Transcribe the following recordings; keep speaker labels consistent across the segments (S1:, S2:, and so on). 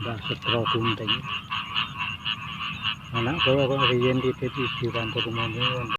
S1: Mbah Setro Gunting. Anak kula kok riyen titip ibu kantor rumahnya.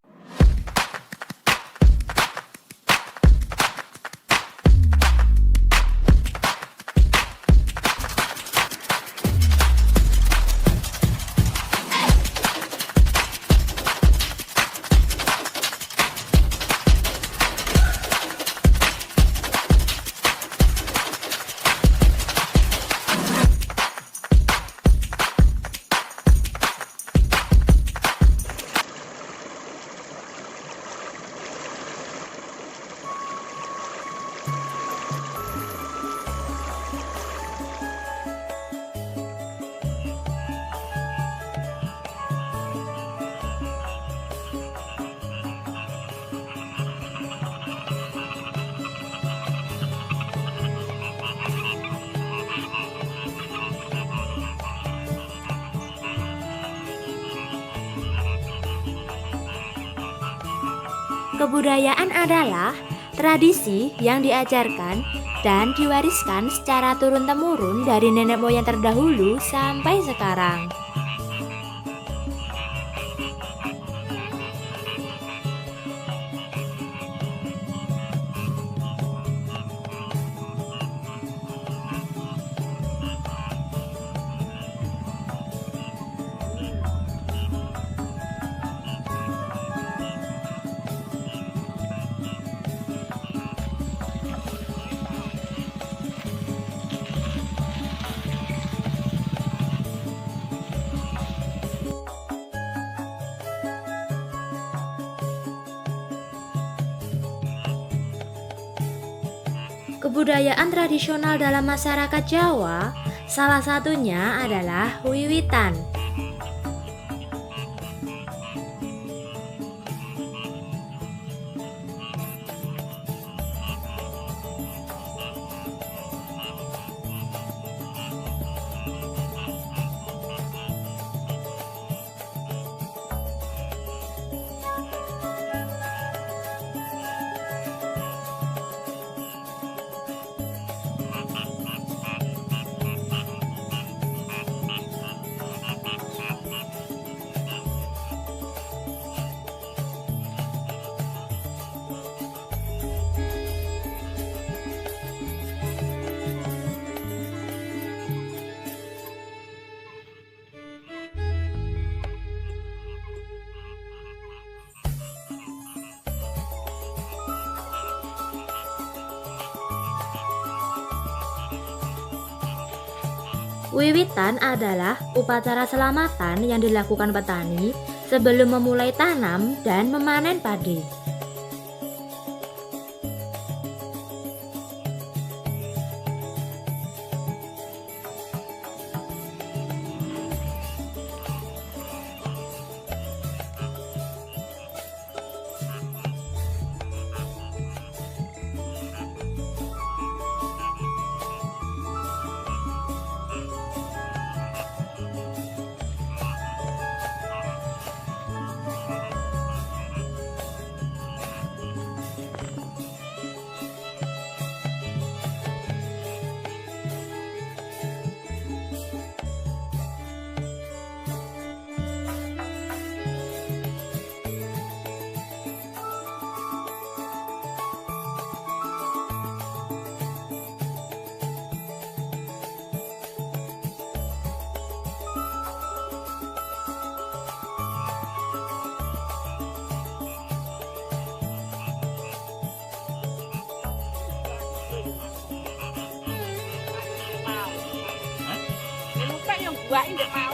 S2: Kebudayaan adalah tradisi yang diajarkan dan diwariskan secara turun-temurun dari nenek moyang terdahulu sampai sekarang. Kebudayaan tradisional dalam masyarakat Jawa, salah satunya adalah wiwitan. Wiwitan adalah upacara selamatan yang dilakukan petani sebelum memulai tanam dan memanen padi.
S3: Buah ini mau.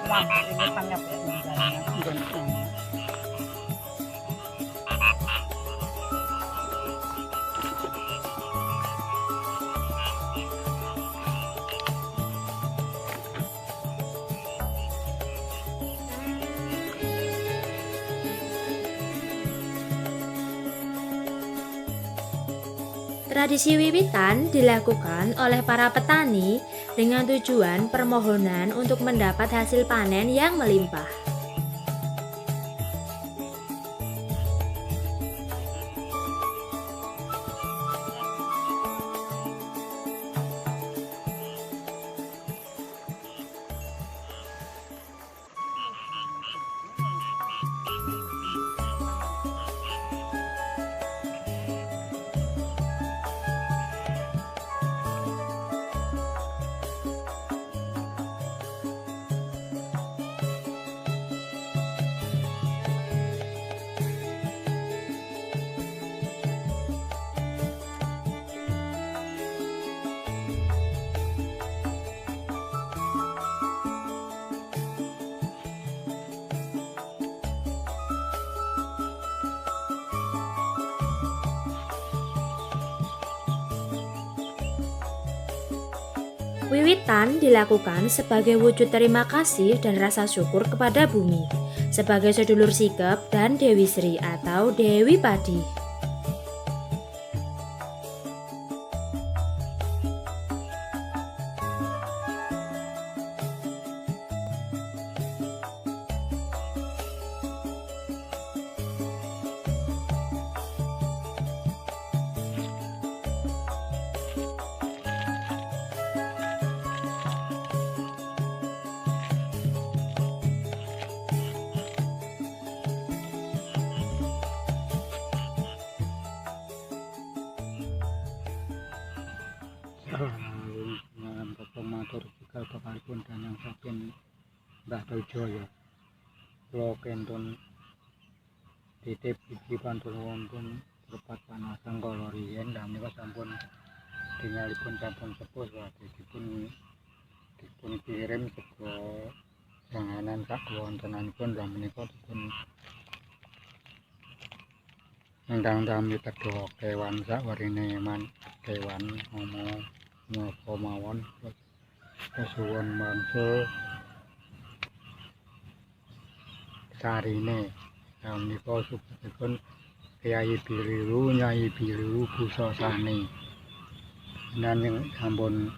S3: Wah, ini tanggap ya.
S2: Tradisi wiwitan dilakukan oleh para petani dengan tujuan permohonan untuk mendapat hasil panen yang melimpah. Wiwitan dilakukan sebagai wujud terima kasih dan rasa syukur kepada bumi, sebagai sedulur sikep dan Dewi Sri atau Dewi Padi.
S1: Malam bapak matur juga bakalipun dan yang saking Mbah Dojoyo. Kula kentun titip iki pantun wonten tepat panasan kala riyen dan menika sampun tinggalipun sampun sepuh wae dipun kirim saka janganan sak wontenanipun lan menika dipun ndang dami kedua kewan sak warine kewan ngapa mawon kesuwun mangsa sarine menika supaya Kyai Biliru Nyai Biliru Pusasane nan sampun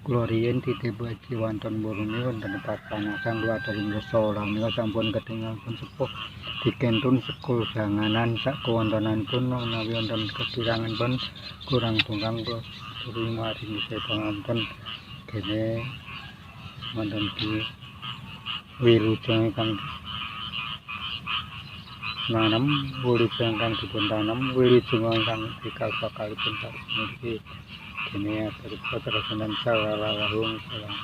S1: kula riyen titip iki wonten mrene wonten tempat panasan luwatering desa lan menika sampun ketingal pun sepuh dikentun sekul janganan sak kewontenanipun menawi wonten kekirangan pun kurang tunggang kula maringi sepangapunten kene wonten di wilujeng ingkang nanam wilujeng ingkang dipun tanam wilujeng ingkang dikal bakalipun sakniki kene terus salalahung salam.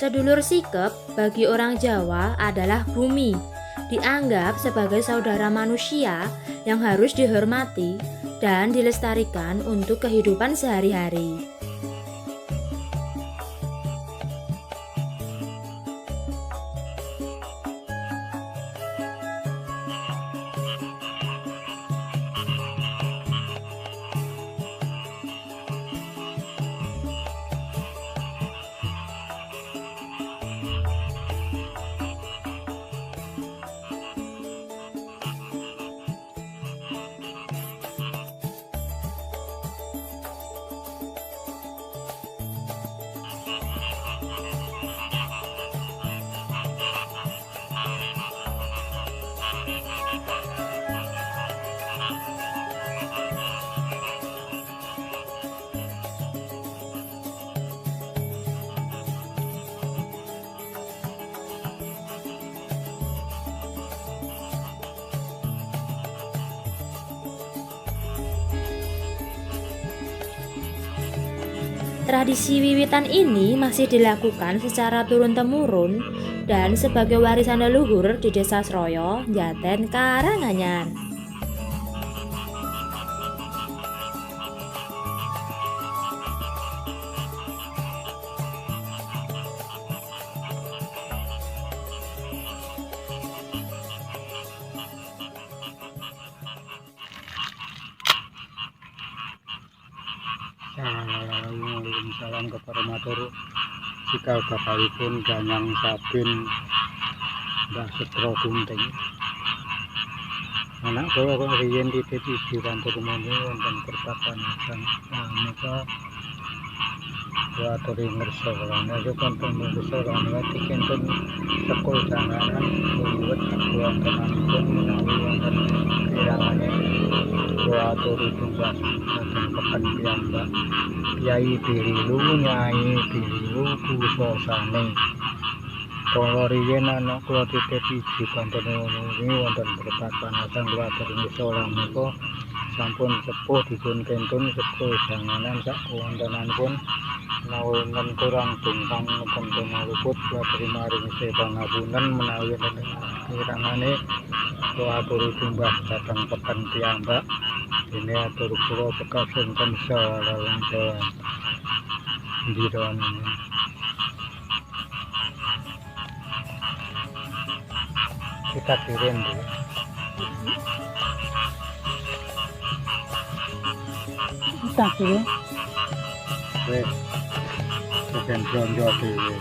S2: Sedulur sikep bagi orang Jawa adalah bumi, dianggap sebagai saudara manusia yang harus dihormati dan dilestarikan untuk kehidupan sehari-hari. Tradisi wiwitan ini masih dilakukan secara turun-temurun dan sebagai warisan leluhur di Desa Sroyo, Jaten, Karanganyar.
S1: Salam kepada matur sikal bakalipun Ganyang Sabin Mbah Setro Gunting. Anak kula kok riyen titip iji kantor muni wonten pertapan sang menika kuaturi ngersa kula nek kanton ngersa kula tikenten sekul janganan wiwit wontenanipun menawi wonten kirangane kuaturi tumbas wonten pepen piyambak Kyai Dirilu Nyai Dirilu Kusosane. Kala riyen anak kula titip iji kantor muni wonten pertapan sang kuaturi ngersa menika sampun sepuh dipun kentun sekul janganan sak wontenanipun wonten kurang tungkang wonten luput kula terima ring pangapunten menawi wonten kirangane kula aturi tumbas dhateng pepen piyambak dene atur kula pekasunken salawangsa ndiran kita kirim dulu.
S3: Kita dulu.
S1: Wes bukan blonjo dhewe.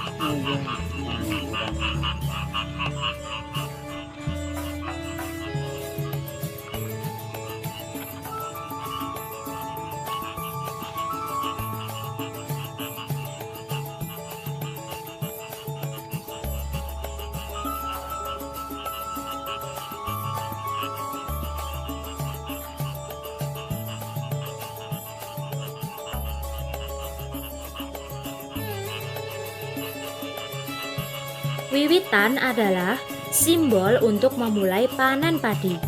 S2: Wiwitan adalah simbol untuk memulai panen padi.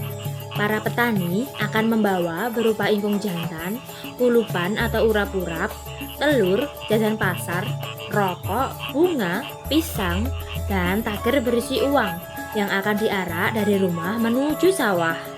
S2: Para petani akan membawa berupa ingkung jantan, kulupan atau urap-urap, telur, jajan pasar, rokok, bunga, pisang, dan tager berisi uang yang akan diarak dari rumah menuju sawah.